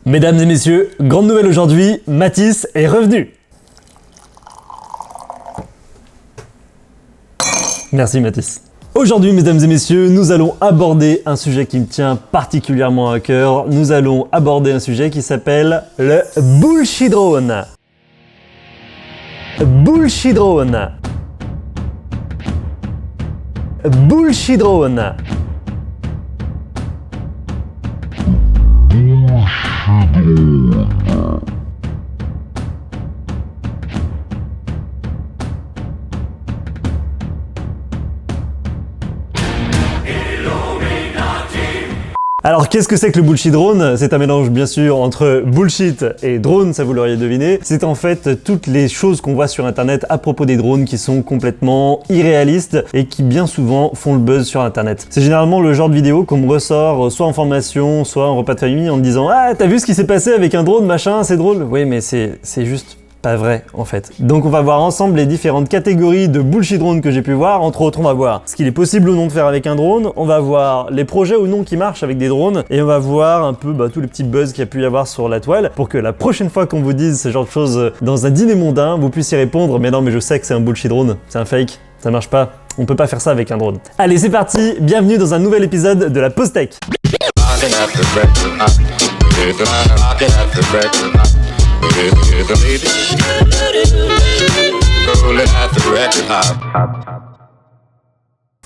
Mesdames et messieurs, grande nouvelle aujourd'hui, Mathis est revenu. Merci Mathis. Aujourd'hui, mesdames et messieurs, nous allons aborder un sujet qui me tient particulièrement à cœur. Nous allons aborder un sujet qui s'appelle le bullshit drone. Bullshit drone. Bullshit drone. Alors qu'est-ce que c'est que le bullshit drone? C'est un mélange bien sûr entre bullshit et drone, ça vous l'auriez deviné. C'est en fait toutes les choses qu'on voit sur internet à propos des drones qui sont complètement irréalistes et qui bien souvent font le buzz sur internet. C'est généralement le genre de vidéo qu'on me ressort soit en formation, soit en repas de famille en me disant « Ah, t'as vu ce qui s'est passé avec un drone, machin, c'est drôle ?» Oui, mais c'est juste pas vrai en fait. Donc on va voir ensemble les différentes catégories de bullshit drone que j'ai pu voir. Entre autres, on va voir ce qu'il est possible ou non de faire avec un drone, on va voir les projets ou non qui marchent avec des drones, et on va voir un peu tous les petits buzz qu'il y a pu y avoir sur la toile pour que la prochaine fois qu'on vous dise ce genre de choses dans un dîner mondain, vous puissiez répondre « Mais non, mais je sais que c'est un bullshit drone, c'est un fake, ça marche pas, on peut pas faire ça avec un drone. » Allez, c'est parti, bienvenue dans un nouvel épisode de la Pause Tech.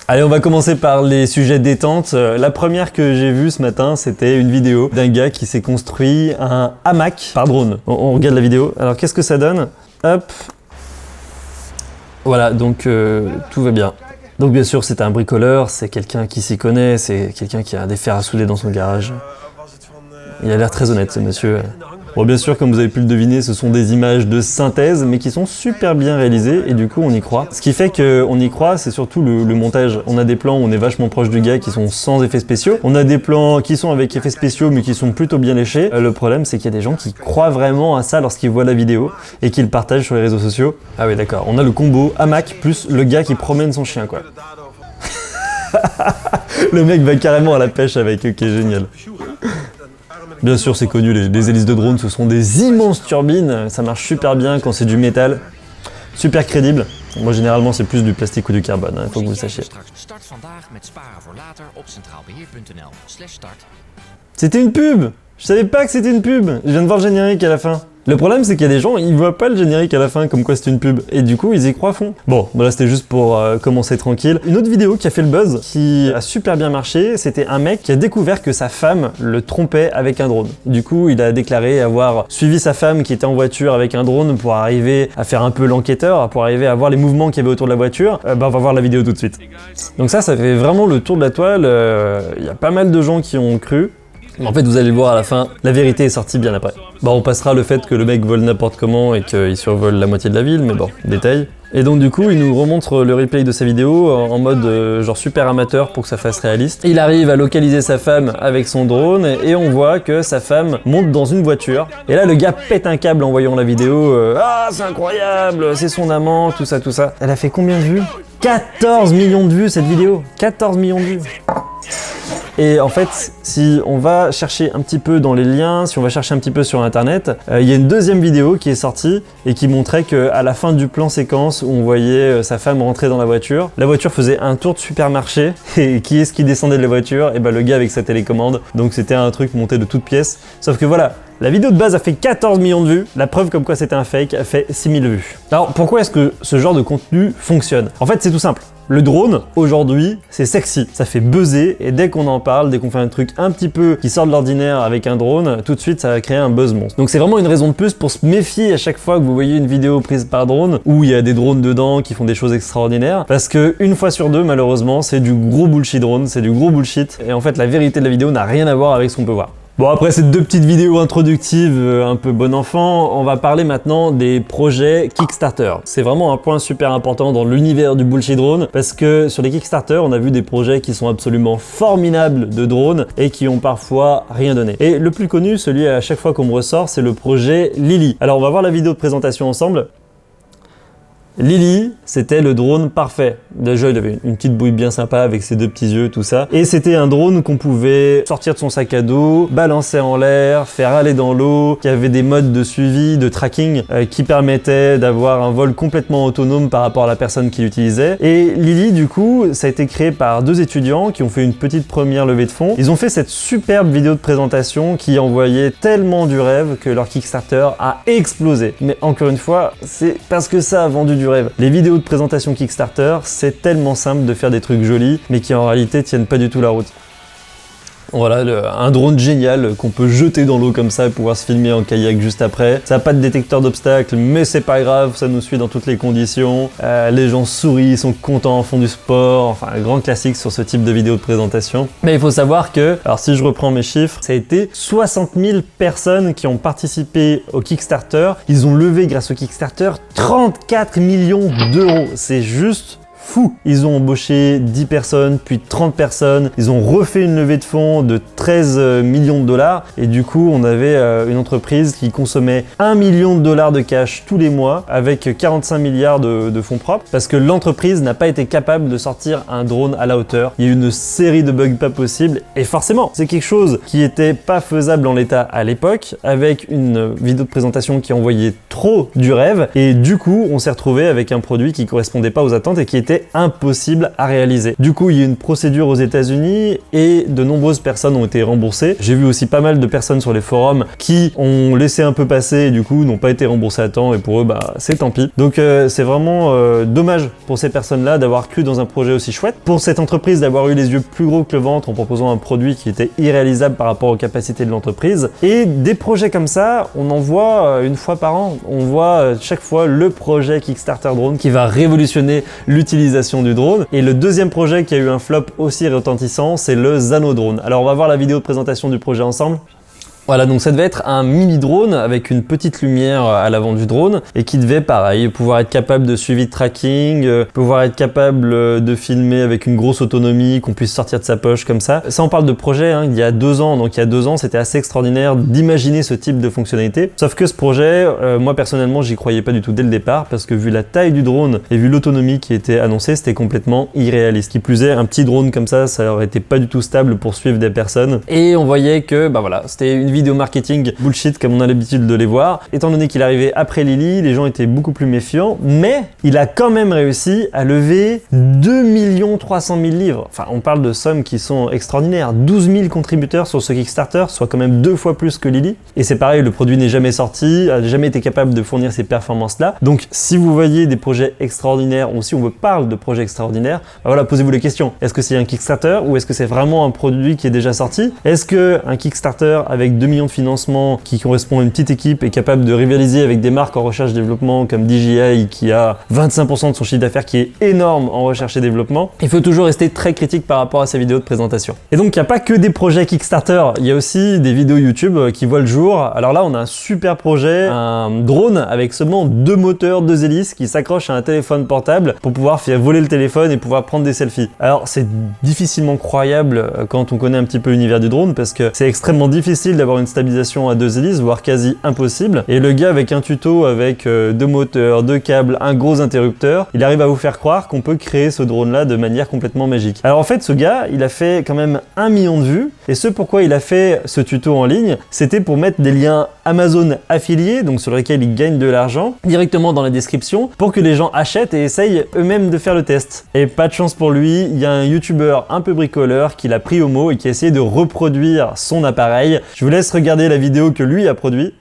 Allez, on va commencer par les sujets détente. La première que j'ai vue ce matin, c'était une vidéo d'un gars qui s'est construit un hamac par drone. On regarde la vidéo. Alors, qu'est-ce que ça donne? Hop. Voilà, donc tout va bien. Donc bien sûr, c'est un bricoleur, c'est quelqu'un qui s'y connaît, c'est quelqu'un qui a des fers à souder dans son garage. Il a l'air très honnête, ce monsieur. Bon, bien sûr, comme vous avez pu le deviner, ce sont des images de synthèse, mais qui sont super bien réalisées, et du coup, on y croit. Ce qui fait qu'on y croit, c'est surtout le montage. On a des plans où on est vachement proche du gars qui sont sans effets spéciaux. On a des plans qui sont avec effets spéciaux, mais qui sont plutôt bien léchés. Le problème, c'est qu'il y a des gens qui croient vraiment à ça lorsqu'ils voient la vidéo, et qui le partagent sur les réseaux sociaux. Ah oui, d'accord. On a le combo hamac plus le gars qui promène son chien, quoi. Le mec va carrément à la pêche avec, ok, génial. Bien sûr, c'est connu, les hélices de drone, ce sont des immenses turbines, ça marche super bien quand c'est du métal, super crédible. Moi, généralement, c'est plus du plastique ou du carbone, il faut que vous le sachiez. C'était une pub! Je savais pas que c'était une pub! Je viens de voir le générique à la fin. Le problème, c'est qu'il y a des gens, ils voient pas le générique à la fin comme quoi c'est une pub, et du coup, ils y croient à fond. Bon, voilà, c'était juste pour commencer tranquille. Une autre vidéo qui a fait le buzz, qui a super bien marché, c'était un mec qui a découvert que sa femme le trompait avec un drone. Du coup, il a déclaré avoir suivi sa femme qui était en voiture avec un drone pour arriver à faire un peu l'enquêteur, pour arriver à voir les mouvements qu'il y avait autour de la voiture. On va voir la vidéo tout de suite. Donc ça fait vraiment le tour de la toile. Il y a pas mal de gens qui ont cru. En fait, vous allez le voir à la fin, la vérité est sortie bien après. Bon, on passera le fait que le mec vole n'importe comment et qu'il survole la moitié de la ville, mais bon, détail. Et donc du coup, il nous remontre le replay de sa vidéo en mode genre super amateur pour que ça fasse réaliste. Il arrive à localiser sa femme avec son drone et on voit que sa femme monte dans une voiture. Et là, le gars pète un câble en voyant la vidéo. Ah, c'est incroyable, c'est son amant, tout ça, tout ça. Elle a fait combien de vues? 14 millions de vues cette vidéo. 14 millions de vues. Et en fait, si on va chercher un petit peu dans les liens, si on va chercher un petit peu sur internet, il y a une deuxième vidéo qui est sortie et qui montrait qu'à la fin du plan séquence où on voyait sa femme rentrer dans la voiture faisait un tour de supermarché et qui est-ce qui descendait de la voiture? Et ben le gars avec sa télécommande, donc c'était un truc monté de toutes pièces, sauf que voilà, la vidéo de base a fait 14 millions de vues, la preuve comme quoi c'était un fake a fait 6000 vues. Alors pourquoi est-ce que ce genre de contenu fonctionne? En fait c'est tout simple. Le drone, aujourd'hui, c'est sexy, ça fait buzzer, et dès qu'on en parle, dès qu'on fait un truc un petit peu qui sort de l'ordinaire avec un drone, tout de suite ça va créer un buzz monstre. Donc c'est vraiment une raison de plus pour se méfier à chaque fois que vous voyez une vidéo prise par drone, où il y a des drones dedans qui font des choses extraordinaires, parce que une fois sur deux, malheureusement, c'est du gros bullshit drone, c'est du gros bullshit, et en fait la vérité de la vidéo n'a rien à voir avec ce qu'on peut voir. Bon, après ces deux petites vidéos introductives un peu bon enfant, on va parler maintenant des projets Kickstarter. C'est vraiment un point super important dans l'univers du bullshit drone parce que sur les Kickstarter, on a vu des projets qui sont absolument formidables de drones et qui ont parfois rien donné. Et le plus connu, celui à chaque fois qu'on me ressort, c'est le projet Lily. Alors on va voir la vidéo de présentation ensemble. Lily, c'était le drone parfait. Déjà, il avait une petite bouille bien sympa avec ses 2 petits yeux, tout ça. Et c'était un drone qu'on pouvait sortir de son sac à dos, balancer en l'air, faire aller dans l'eau, qui avait des modes de suivi, de tracking, qui permettaient d'avoir un vol complètement autonome par rapport à la personne qui l'utilisait. Et Lily, du coup, ça a été créé par 2 étudiants qui ont fait une petite première levée de fonds. Ils ont fait cette superbe vidéo de présentation qui envoyait tellement du rêve que leur Kickstarter a explosé. Mais encore une fois, c'est parce que ça a vendu du rêve. Les vidéos de présentation Kickstarter, c'est tellement simple de faire des trucs jolis, mais qui en réalité tiennent pas du tout la route. Voilà, un drone génial qu'on peut jeter dans l'eau comme ça et pouvoir se filmer en kayak juste après. Ça n'a pas de détecteur d'obstacles, mais c'est pas grave, ça nous suit dans toutes les conditions. Les gens sourient, sont contents, font du sport, enfin un grand classique sur ce type de vidéo de présentation. Mais il faut savoir que, alors si je reprends mes chiffres, ça a été 60 000 personnes qui ont participé au Kickstarter. Ils ont levé grâce au Kickstarter 34 millions d'euros. C'est juste fou. Ils ont embauché 10 personnes, puis 30 personnes. Ils ont refait une levée de fonds de 13 millions de dollars. Et du coup, on avait une entreprise qui consommait 1 million de dollars de cash tous les mois avec 45 milliards de fonds propres parce que l'entreprise n'a pas été capable de sortir un drone à la hauteur. Il y a eu une série de bugs pas possibles et forcément, c'est quelque chose qui était pas faisable en l'état à l'époque avec une vidéo de présentation qui envoyait trop du rêve et du coup, on s'est retrouvé avec un produit qui correspondait pas aux attentes et qui était impossible à réaliser. Du coup, il y a eu une procédure aux États-Unis et de nombreuses personnes ont été remboursées. J'ai vu aussi pas mal de personnes sur les forums qui ont laissé un peu passer et du coup n'ont pas été remboursées à temps et pour eux, bah c'est tant pis. Donc c'est vraiment dommage pour ces personnes-là d'avoir cru dans un projet aussi chouette. Pour cette entreprise d'avoir eu les yeux plus gros que le ventre en proposant un produit qui était irréalisable par rapport aux capacités de l'entreprise. Et des projets comme ça, on en voit une fois par an. On voit chaque fois le projet Kickstarter Drone qui va révolutionner l'utilisation du drone. Et le deuxième projet qui a eu un flop aussi retentissant, c'est le Zano Drone. Alors on va voir la vidéo de présentation du projet ensemble. Voilà, donc ça devait être un mini drone avec une petite lumière à l'avant du drone et qui devait, pareil, pouvoir être capable de suivi de tracking, pouvoir être capable de filmer avec une grosse autonomie, qu'on puisse sortir de sa poche comme ça. Ça, on parle de projet il y a 2 ans, donc il y a 2 ans, c'était assez extraordinaire d'imaginer ce type de fonctionnalité. Sauf que ce projet, moi personnellement, j'y croyais pas du tout dès le départ parce que vu la taille du drone et vu l'autonomie qui était annoncée, c'était complètement irréaliste. Qui plus est, un petit drone comme ça aurait été pas du tout stable pour suivre des personnes. Et on voyait que, bah voilà, c'était une vidéo marketing bullshit comme on a l'habitude de les voir. Étant donné qu'il arrivait après Lily, les gens étaient beaucoup plus méfiants, mais il a quand même réussi à lever 2 300 000 livres. Enfin, on parle de sommes qui sont extraordinaires. 12 000 contributeurs sur ce Kickstarter, soit quand même 2 fois plus que Lily. Et c'est pareil, le produit n'est jamais sorti, n'a jamais été capable de fournir ces performances-là. Donc, si vous voyez des projets extraordinaires, ou si on vous parle de projets extraordinaires, bah voilà, posez-vous les questions. Est-ce que c'est un Kickstarter ou est-ce que c'est vraiment un produit qui est déjà sorti? Est-ce que un Kickstarter avec 2 millions de financement qui correspond à une petite équipe est capable de rivaliser avec des marques en recherche et développement comme DJI qui a 25% de son chiffre d'affaires qui est énorme en recherche et développement? Il faut toujours rester très critique par rapport à ces vidéos de présentation. Et donc il n'y a pas que des projets Kickstarter, il y a aussi des vidéos YouTube qui voient le jour. Alors là on a un super projet, un drone avec seulement 2 moteurs, 2 hélices qui s'accrochent à un téléphone portable pour pouvoir faire voler le téléphone et pouvoir prendre des selfies. Alors c'est difficilement croyable quand on connaît un petit peu l'univers du drone parce que c'est extrêmement difficile d'avoir une stabilisation à 2 hélices, voire quasi impossible. Et le gars avec un tuto avec 2 moteurs, 2 câbles, un gros interrupteur, il arrive à vous faire croire qu'on peut créer ce drone là de manière complètement magique. Alors en fait ce gars, il a fait quand même 1 million de vues et ce pourquoi il a fait ce tuto en ligne, c'était pour mettre des liens Amazon affiliés, donc sur lesquels il gagne de l'argent, directement dans la description pour que les gens achètent et essayent eux-mêmes de faire le test. Et pas de chance pour lui, il y a un youtubeur un peu bricoleur qui l'a pris au mot et qui a essayé de reproduire son appareil. Je vous laisse regarder la vidéo que lui a produit.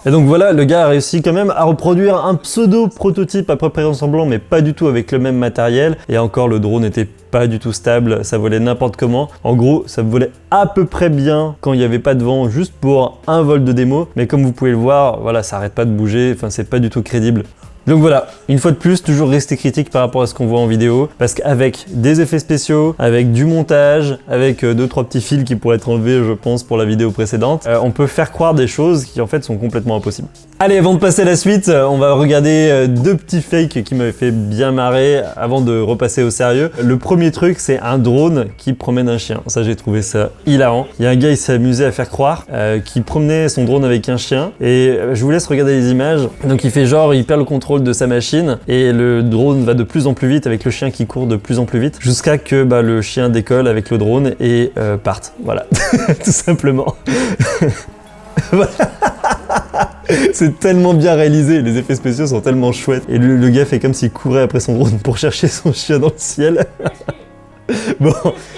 Et donc voilà, le gars a réussi quand même à reproduire un pseudo prototype à peu près ressemblant, mais pas du tout avec le même matériel. Et encore, le drone n'était pas du tout stable, ça volait n'importe comment. En gros, ça volait à peu près bien quand il n'y avait pas de vent, juste pour un vol de démo. Mais comme vous pouvez le voir, voilà, ça arrête pas de bouger, enfin c'est pas du tout crédible. Donc voilà, une fois de plus, toujours rester critique par rapport à ce qu'on voit en vidéo, parce qu'avec des effets spéciaux, avec du montage, avec 2-3 petits fils qui pourraient être enlevés, je pense, pour la vidéo précédente, on peut faire croire des choses qui en fait sont complètement impossibles. Allez, avant de passer à la suite, on va regarder 2 petits fakes qui m'avaient fait bien marrer avant de repasser au sérieux. Le premier truc, c'est un drone qui promène un chien. Ça, j'ai trouvé ça hilarant. Il y a un gars, il s'est amusé à faire croire qu'il promenait son drone avec un chien, et je vous laisse regarder les images. Donc il fait genre, il perd le contrôle contrôle de sa machine et le drone va de plus en plus vite avec le chien qui court de plus en plus vite jusqu'à que le chien décolle avec le drone et parte. Voilà, tout simplement. Voilà. C'est tellement bien réalisé, les effets spéciaux sont tellement chouettes. Et le gars fait comme s'il courait après son drone pour chercher son chien dans le ciel. Bon,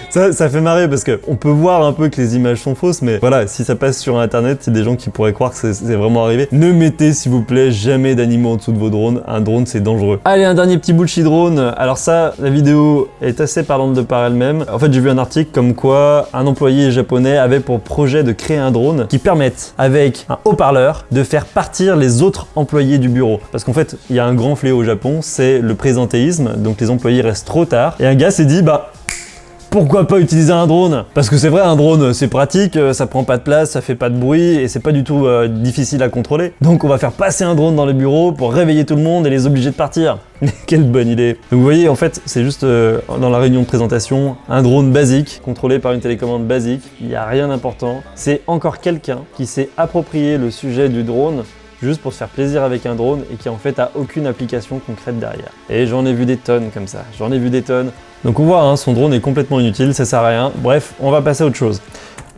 ça fait marrer parce que on peut voir un peu que les images sont fausses, mais voilà, si ça passe sur internet, il y a des gens qui pourraient croire que c'est vraiment arrivé. Ne mettez s'il vous plaît jamais d'animaux en dessous de vos drones, un drone c'est dangereux. Allez, un dernier petit bullshit drone. Alors ça, la vidéo est assez parlante de par elle-même. En fait, j'ai vu un article comme quoi un employé japonais avait pour projet de créer un drone qui permette, avec un haut-parleur, de faire partir les autres employés du bureau. Parce qu'en fait, il y a un grand fléau au Japon, c'est le présentéisme, donc les employés restent trop tard. Et un gars s'est dit, pourquoi pas utiliser un drone? Parce que c'est vrai, un drone c'est pratique, ça prend pas de place, ça fait pas de bruit et c'est pas du tout difficile à contrôler. Donc on va faire passer un drone dans les bureaux pour réveiller tout le monde et les obliger de partir. Quelle bonne idée! Donc vous voyez, en fait, c'est juste dans la réunion de présentation, un drone basique, contrôlé par une télécommande basique, il n'y a rien d'important. C'est encore quelqu'un qui s'est approprié le sujet du drone juste pour se faire plaisir avec un drone et qui en fait a aucune application concrète derrière. Et j'en ai vu des tonnes comme ça, j'en ai vu des tonnes. Donc on voit, son drone est complètement inutile, ça sert à rien. Bref, on va passer à autre chose.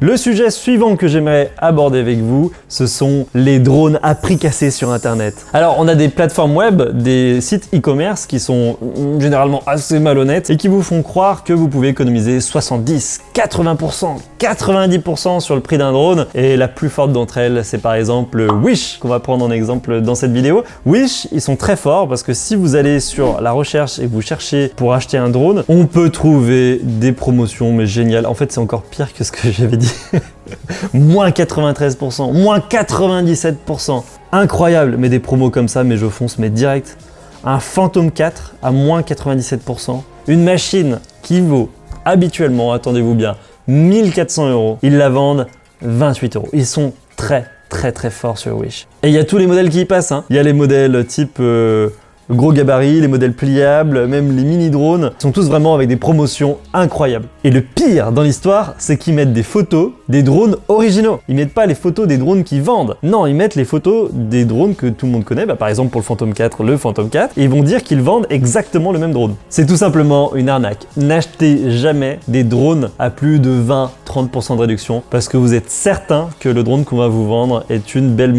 Le sujet suivant que j'aimerais aborder avec vous, ce sont les drones à prix cassé sur internet. Alors on a des plateformes web, des sites e-commerce qui sont généralement assez malhonnêtes et qui vous font croire que vous pouvez économiser 70, 80%, 90% sur le prix d'un drone. Et la plus forte d'entre elles, c'est par exemple Wish, qu'on va prendre en exemple dans cette vidéo. Wish, ils sont très forts parce que si vous allez sur la recherche et que vous cherchez pour acheter un drone, on peut trouver des promotions mais géniales. En fait, c'est encore pire que ce que j'avais dit. Moins 93%, moins 97%. Incroyable, mais des promos comme ça, mais je fonce, mais direct. Un Phantom 4 à moins 97%. Une machine qui vaut habituellement, attendez-vous bien, 1400 €. Ils la vendent 28 €. Ils sont très forts sur Wish. Et il y a tous les modèles qui y passent. Il y a les modèles type gros gabarit, les modèles pliables, même les mini-drones, sont tous vraiment avec des promotions incroyables. Et le pire dans l'histoire, c'est qu'ils mettent des photos des drones originaux. Ils mettent pas les photos des drones qu'ils vendent. Non, ils mettent les photos des drones que tout le monde connaît, par exemple pour le Phantom 4, le Phantom 4, et ils vont dire qu'ils vendent exactement le même drone. C'est tout simplement une arnaque. N'achetez jamais des drones à plus de 20-30% de réduction, parce que vous êtes certain que le drone qu'on va vous vendre est une belle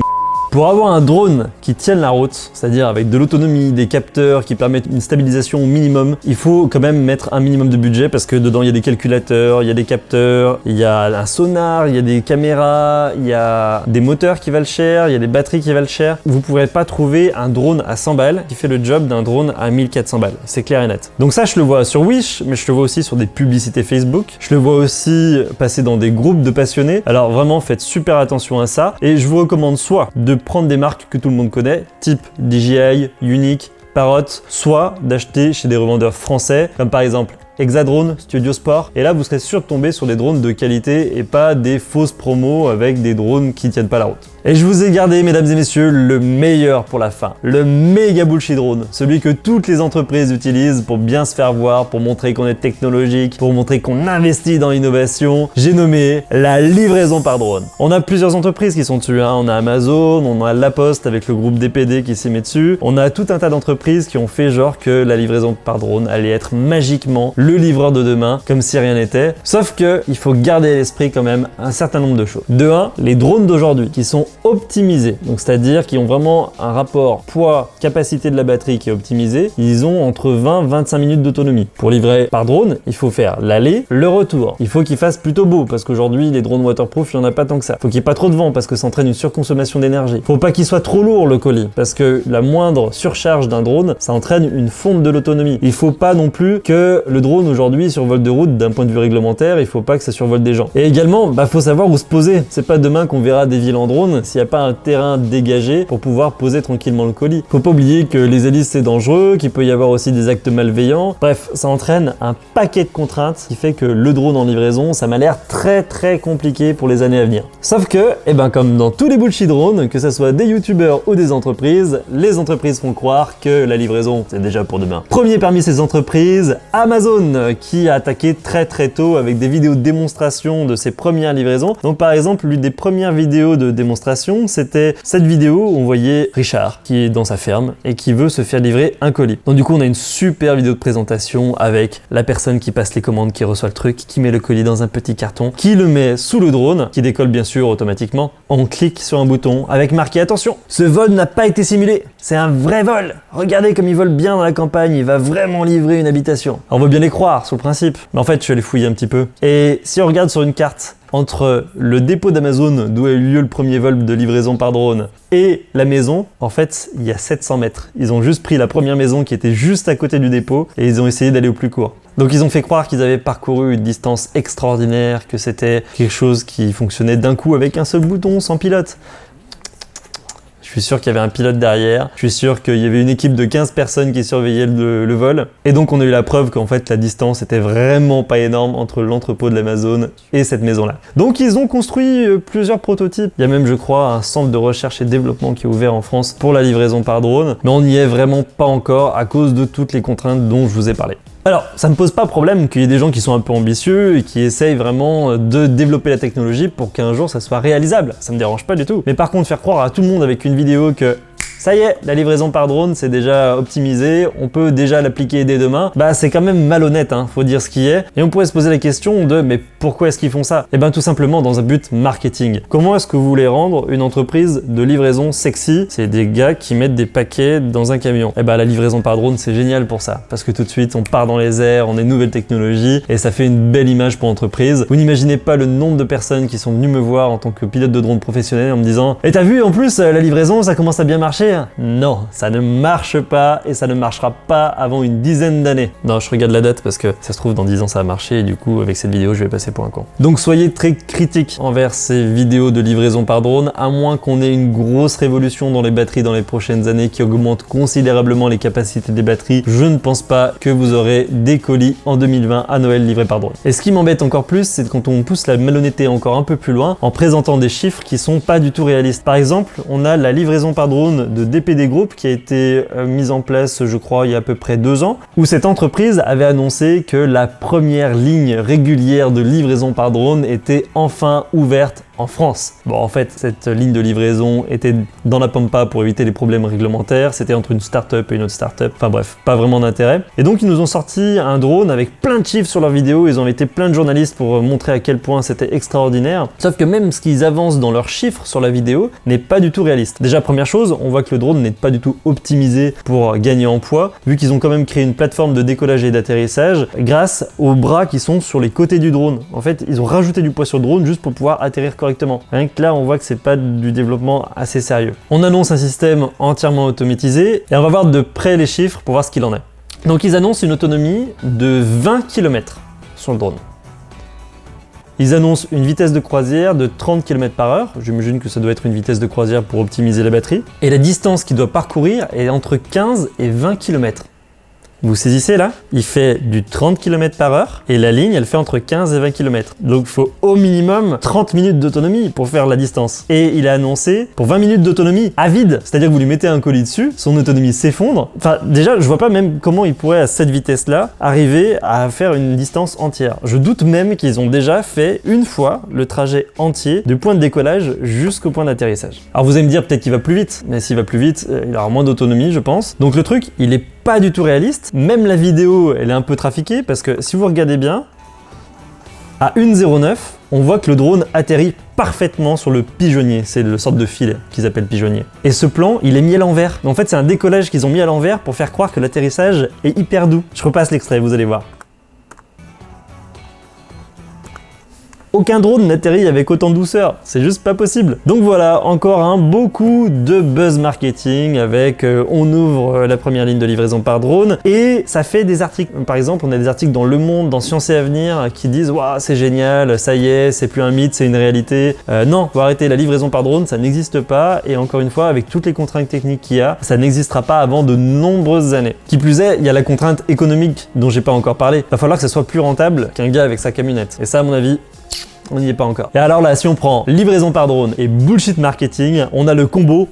Pour avoir un drone qui tienne la route, c'est-à-dire avec de l'autonomie, des capteurs qui permettent une stabilisation au minimum, il faut quand même mettre un minimum de budget parce que dedans il y a des calculateurs, il y a des capteurs, il y a un sonar, il y a des caméras, il y a des moteurs qui valent cher, il y a des batteries qui valent cher. Vous ne pourrez pas trouver un drone à 100 balles qui fait le job d'un drone à 1400 balles. C'est clair et net. Donc ça, je le vois sur Wish, mais je le vois aussi sur des publicités Facebook. Je le vois aussi passer dans des groupes de passionnés. Alors vraiment, faites super attention à ça. Et je vous recommande soit de prendre des marques que tout le monde connaît, type DJI, Unique, Parrot, soit d'acheter chez des revendeurs français, comme par exemple Hexadrone, Studio Sport, et là vous serez sûr de tomber sur des drones de qualité et pas des fausses promos avec des drones qui tiennent pas la route. Et je vous ai gardé, mesdames et messieurs, le meilleur pour la fin, le méga bullshit drone, celui que toutes les entreprises utilisent pour bien se faire voir, pour montrer qu'on est technologique, pour montrer qu'on investit dans l'innovation. J'ai nommé la livraison par drone. On a plusieurs entreprises qui sont dessus, on a Amazon, on a La Poste avec le groupe DPD qui s'y met dessus, on a tout un tas d'entreprises qui ont fait genre que la livraison par drone allait être magiquement le livreur de demain, comme si rien n'était. Sauf que il faut garder à l'esprit quand même un certain nombre de choses. De 1, les drones d'aujourd'hui qui sont optimisés, donc c'est-à-dire qui ont vraiment un rapport poids-capacité de la batterie qui est optimisé, ils ont entre 20-25 minutes d'autonomie. Pour livrer par drone, il faut faire l'aller, le retour. Il faut qu'il fasse plutôt beau parce qu'aujourd'hui les drones waterproof, il n'y en a pas tant que ça. Il faut qu'il n'y ait pas trop de vent parce que ça entraîne une surconsommation d'énergie. Faut pas qu'il soit trop lourd le colis parce que la moindre surcharge d'un drone, ça entraîne une fonte de l'autonomie. Il faut pas non plus que le drone aujourd'hui survole de route d'un point de vue réglementaire, il faut pas que ça survole des gens. Et également, faut savoir où se poser. C'est pas demain qu'on verra des villes en drone s'il n'y a pas un terrain dégagé pour pouvoir poser tranquillement le colis. Faut pas oublier que les hélices c'est dangereux, qu'il peut y avoir aussi des actes malveillants. Bref, ça entraîne un paquet de contraintes qui fait que le drone en livraison, ça m'a l'air très compliqué pour les années à venir. Sauf que, comme dans tous les bullshit drones, que ce soit des youtubeurs ou des entreprises, les entreprises font croire que la livraison, c'est déjà pour demain. Premier parmi ces entreprises, Amazon, qui a attaqué très tôt avec des vidéos de démonstration de ses premières livraisons. Donc par exemple, l'une des premières vidéos de démonstration présentation, c'était cette vidéo où on voyait Richard qui est dans sa ferme et qui veut se faire livrer un colis. Donc du coup, on a une super vidéo de présentation avec la personne qui passe les commandes, qui reçoit le truc, qui met le colis dans un petit carton, qui le met sous le drone, qui décolle bien sûr automatiquement. On clique sur un bouton avec marqué attention, ce vol n'a pas été simulé, c'est un vrai vol. Regardez comme il vole bien dans la campagne, il va vraiment livrer une habitation. On veut bien les croire sur le principe, mais en fait je suis allé fouiller un petit peu. Et si on regarde sur une carte, entre le dépôt d'Amazon d'où a eu lieu le premier vol de livraison par drone et la maison, en fait, il y a 700 mètres. Ils ont juste pris la première maison qui était juste à côté du dépôt et ils ont essayé d'aller au plus court. Donc ils ont fait croire qu'ils avaient parcouru une distance extraordinaire, que c'était quelque chose qui fonctionnait d'un coup avec un seul bouton, sans pilote. Je suis sûr qu'il y avait un pilote derrière, je suis sûr qu'il y avait une équipe de 15 personnes qui surveillaient le vol. Et donc on a eu la preuve qu'en fait la distance était vraiment pas énorme entre l'entrepôt de l'Amazon et cette maison-là. Donc ils ont construit plusieurs prototypes. Il y a même, je crois, un centre de recherche et développement qui est ouvert en France pour la livraison par drone. Mais on n'y est vraiment pas encore à cause de toutes les contraintes dont je vous ai parlé. Alors, ça me pose pas problème qu'il y ait des gens qui sont un peu ambitieux et qui essayent vraiment de développer la technologie pour qu'un jour ça soit réalisable. Ça me dérange pas du tout. Mais par contre, faire croire à tout le monde avec une vidéo que ça y est, la livraison par drone, c'est déjà optimisé, on peut déjà l'appliquer dès demain, bah c'est quand même malhonnête, hein, faut dire ce qui est. Et on pourrait se poser la question de, mais pourquoi est-ce qu'ils font ça? Eh bien tout simplement dans un but marketing. Comment est-ce que vous voulez rendre une entreprise de livraison sexy? C'est des gars qui mettent des paquets dans un camion. Eh ben la livraison par drone, c'est génial pour ça, parce que tout de suite, on part dans les airs, on a une nouvelle technologie, et ça fait une belle image pour l'entreprise. Vous n'imaginez pas le nombre de personnes qui sont venues me voir en tant que pilote de drone professionnel en me disant, et t'as vu, en plus, la livraison, ça commence à bien marcher. Non, ça ne marche pas et ça ne marchera pas avant une dizaine d'années. Non, je regarde la date parce que ça se trouve dans 10 ans ça va marcher et du coup avec cette vidéo je vais passer pour un con. Donc soyez très critiques envers ces vidéos de livraison par drone, à moins qu'on ait une grosse révolution dans les batteries dans les prochaines années qui augmente considérablement les capacités des batteries. Je ne pense pas que vous aurez des colis en 2020 à Noël livrés par drone. Et ce qui m'embête encore plus, c'est quand on pousse la malhonnêteté encore un peu plus loin en présentant des chiffres qui sont pas du tout réalistes. Par exemple, on a la livraison par drone de DPD Group qui a été mise en place, je crois, il y a à peu près 2 ans, où cette entreprise avait annoncé que la première ligne régulière de livraison par drone était enfin ouverte en France. Bon, en fait, cette ligne de livraison était dans la pampa pour éviter les problèmes réglementaires, c'était entre une start-up et une autre start-up, enfin bref, pas vraiment d'intérêt. Et donc ils nous ont sorti un drone avec plein de chiffres sur leur vidéo, ils ont invité plein de journalistes pour montrer à quel point c'était extraordinaire, sauf que même ce qu'ils avancent dans leurs chiffres sur la vidéo n'est pas du tout réaliste. Déjà, première chose, on voit que le drone n'est pas du tout optimisé pour gagner en poids, vu qu'ils ont quand même créé une plateforme de décollage et d'atterrissage grâce aux bras qui sont sur les côtés du drone. En fait, ils ont rajouté du poids sur le drone juste pour pouvoir atterrir correctement. Rien que là, on voit que c'est pas du développement assez sérieux. On annonce un système entièrement automatisé et on va voir de près les chiffres pour voir ce qu'il en est. Donc ils annoncent une autonomie de 20 km sur le drone. Ils annoncent une vitesse de croisière de 30 km/h. J'imagine que ça doit être une vitesse de croisière pour optimiser la batterie. Et la distance qu'il doit parcourir est entre 15 et 20 km. Vous saisissez là? Il fait du 30 km/h et la ligne elle fait entre 15 et 20 km. Donc il faut au minimum 30 minutes d'autonomie pour faire la distance. Et il a annoncé pour 20 minutes d'autonomie à vide. C'est-à-dire que vous lui mettez un colis dessus, son autonomie s'effondre. Enfin déjà je vois pas même comment il pourrait à cette vitesse là arriver à faire une distance entière. Je doute même qu'ils ont déjà fait une fois le trajet entier du point de décollage jusqu'au point d'atterrissage. Alors vous allez me dire peut-être qu'il va plus vite, mais s'il va plus vite, il aura moins d'autonomie je pense. Donc le truc il est pas du tout réaliste, même la vidéo elle est un peu trafiquée parce que si vous regardez bien, à 1,09, on voit que le drone atterrit parfaitement sur le pigeonnier, c'est le sorte de filet qu'ils appellent pigeonnier. Et ce plan, il est mis à l'envers. En fait, c'est un décollage qu'ils ont mis à l'envers pour faire croire que l'atterrissage est hyper doux. Je repasse l'extrait, vous allez voir. Aucun drone n'atterrit avec autant de douceur, c'est juste pas possible. Donc voilà, encore beaucoup de buzz marketing avec on ouvre la première ligne de livraison par drone et ça fait des articles. Par exemple, on a des articles dans Le Monde, dans Science et Avenir qui disent waouh, c'est génial, ça y est, c'est plus un mythe, c'est une réalité. Non, faut arrêter, la livraison par drone, ça n'existe pas et encore une fois, avec toutes les contraintes techniques qu'il y a, ça n'existera pas avant de nombreuses années. Qui plus est, il y a la contrainte économique dont j'ai pas encore parlé. Va falloir que ça soit plus rentable qu'un gars avec sa camionnette. Et ça, à mon avis, on n'y est pas encore. Et alors là, si on prend livraison par drone et bullshit marketing, on a le combo,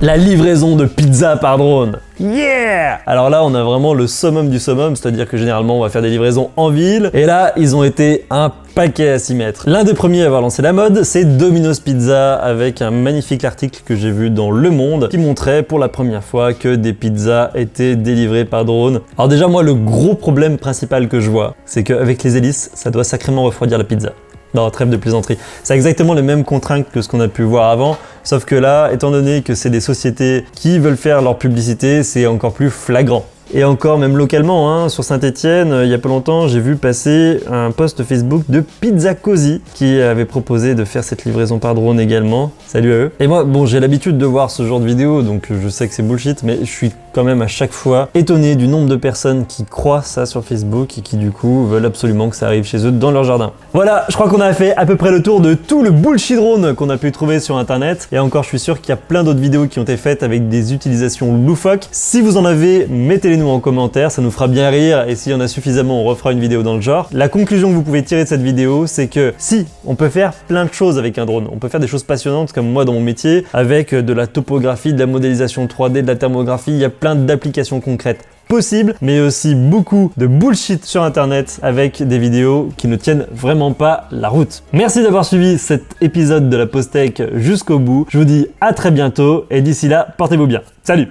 la livraison de pizza par drone. Yeah! Alors là, on a vraiment le summum du summum, c'est-à-dire que généralement, on va faire des livraisons en ville. Et là, ils ont été un paquet à s'y mettre. L'un des premiers à avoir lancé la mode, c'est Domino's Pizza, avec un magnifique article que j'ai vu dans Le Monde qui montrait pour la première fois que des pizzas étaient délivrées par drone. Alors déjà, moi, le gros problème principal que je vois, c'est qu'avec les hélices, ça doit sacrément refroidir la pizza. Non, trêve de plaisanterie. C'est exactement les mêmes contraintes que ce qu'on a pu voir avant, sauf que là, étant donné que c'est des sociétés qui veulent faire leur publicité, c'est encore plus flagrant. Et encore, même localement, hein, sur Saint-Etienne, il y a pas longtemps, j'ai vu passer un post Facebook de Pizza Cozy qui avait proposé de faire cette livraison par drone également. Salut à eux. Et moi, bon, j'ai l'habitude de voir ce genre de vidéos, donc je sais que c'est bullshit, mais je suis quand même à chaque fois étonné du nombre de personnes qui croient ça sur Facebook et qui du coup veulent absolument que ça arrive chez eux dans leur jardin. Voilà, je crois qu'on a fait à peu près le tour de tout le bullshit drone qu'on a pu trouver sur internet. Et encore, je suis sûr qu'il y a plein d'autres vidéos qui ont été faites avec des utilisations loufoques. Si vous en avez, mettez-les nous en commentaire, ça nous fera bien rire et s'il y en a suffisamment, on refera une vidéo dans le genre. La conclusion que vous pouvez tirer de cette vidéo, c'est que si, on peut faire plein de choses avec un drone. On peut faire des choses passionnantes comme moi dans mon métier, avec de la topographie, de la modélisation 3D, de la thermographie, il y a plein d'applications concrètes possibles, mais aussi beaucoup de bullshit sur internet avec des vidéos qui ne tiennent vraiment pas la route. Merci d'avoir suivi cet épisode de la Pause Tech jusqu'au bout. Je vous dis à très bientôt et d'ici là, portez-vous bien. Salut!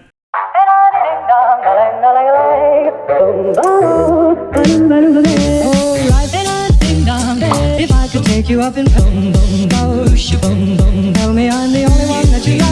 If I could take you up and boom, boom, boom, boom, boom, tell me I'm the only one that you like.